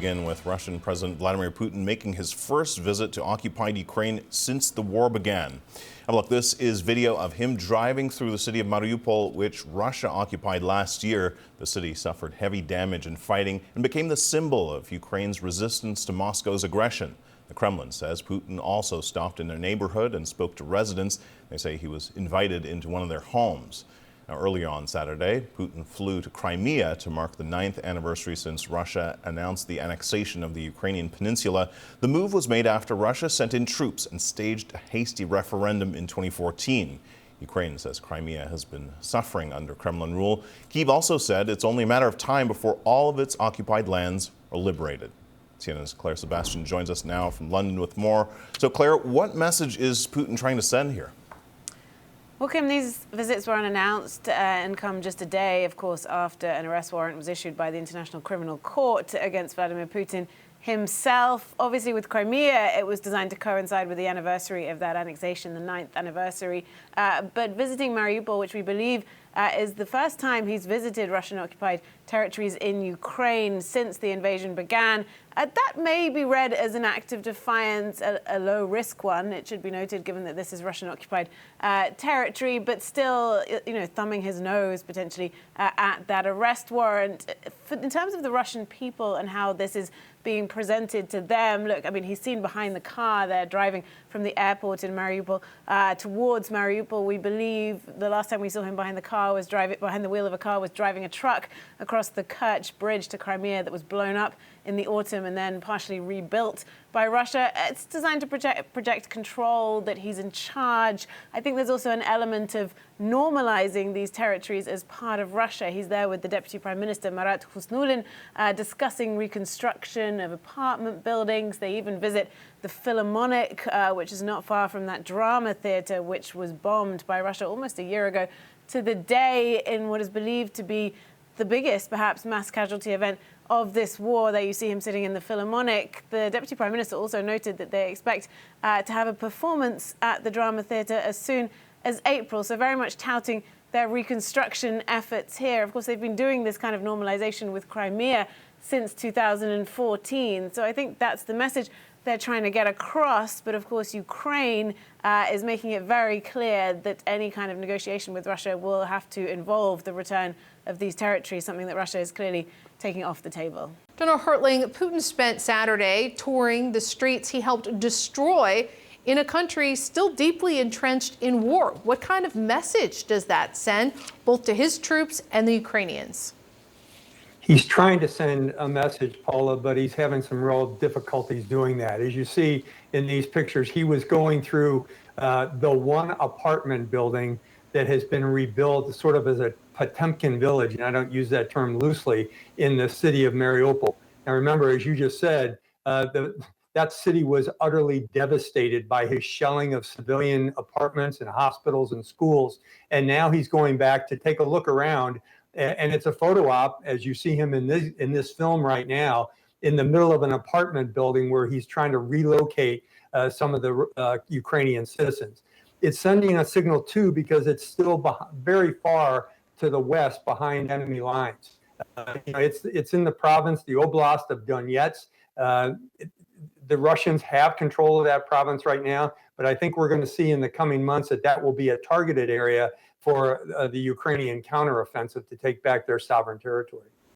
Begin with Russian President Vladimir Putin making his first visit to occupied Ukraine since the war began. Now look, this is video of him driving through the city of Mariupol, which Russia occupied last year. The city suffered heavy damage in fighting and became the symbol of Ukraine's resistance to Moscow's aggression. The Kremlin says Putin also stopped in their neighborhood and spoke to residents. They say he was invited into one of their homes. Now, earlier on Saturday, Putin flew to Crimea to mark the 9th anniversary since Russia announced the annexation of the Ukrainian peninsula. The move was made after Russia sent in troops and staged a hasty referendum in 2014. Ukraine says Crimea has been suffering under Kremlin rule. Kyiv also said it's only a matter of time before all of its occupied lands are liberated. CNN's Claire Sebastian joins us now from London with more. So, Claire, what message is Putin trying to send here? Well, Kim, these visits were unannounced and come just a day, of course, after an arrest warrant was issued by the International Criminal Court against Vladimir Putin himself. Obviously, with Crimea, it was designed to coincide with the anniversary of that annexation, the 9th anniversary. But visiting Mariupol, which we believe is the first time he's visited Russian-occupied territories in Ukraine since the invasion began. That may be read as an act of defiance, a low-risk one, it should be noted, given that this is Russian-occupied territory, but still, thumbing his nose potentially at that arrest warrant. In terms of the Russian people and how this is being presented to them, look, I mean, he's seen behind the car there, driving from the airport in Mariupol towards Mariupol. We believe the last time we saw him behind the wheel of a car was driving a truck across the Kerch Bridge to Crimea that was blown up in the autumn and then partially rebuilt by Russia. It's designed to project control, that he's in charge. I think there's also an element of normalizing these territories as part of Russia. He's there with the Deputy Prime Minister, Marat Husnulin, discussing reconstruction of apartment buildings. They even visit the Philharmonic, which is not far from that drama theatre, which was bombed by Russia almost a year ago to the day, in what is believed to be the biggest, perhaps, mass casualty event of this war. There you see him sitting in the Philharmonic. The Deputy Prime Minister also noted that they expect to have a performance at the Drama Theatre as soon as April, so very much touting their reconstruction efforts here. Of course, they've been doing this kind of normalization with Crimea since 2014, so I think that's the message they're trying to get across. But of course, Ukraine is making it very clear that any kind of negotiation with Russia will have to involve the return of these territories, something that Russia is clearly taking off the table. Donald Hertling, Putin spent Saturday touring the streets he helped destroy in a country still deeply entrenched in war. What kind of message does that send, both to his troops and the Ukrainians? He's trying to send a message, Paula, but he's having some real difficulties doing that. As you see in these pictures, he was going through the one apartment building that has been rebuilt sort of as a Potemkin village, and I don't use that term loosely, in the city of Mariupol. Now remember, as you just said, that city was utterly devastated by his shelling of civilian apartments and hospitals and schools. And now he's going back to take a look around. And it's a photo op, as you see him in this film right now, in the middle of an apartment building where he's trying to relocate some of the Ukrainian citizens. It's sending a signal, too, because it's still very far to the west behind enemy lines. It's in the province, the Oblast of Donetsk. The Russians have control of that province right now, but I think we're going to see in the coming months that will be a targeted area for the Ukrainian counteroffensive to take back their sovereign territory.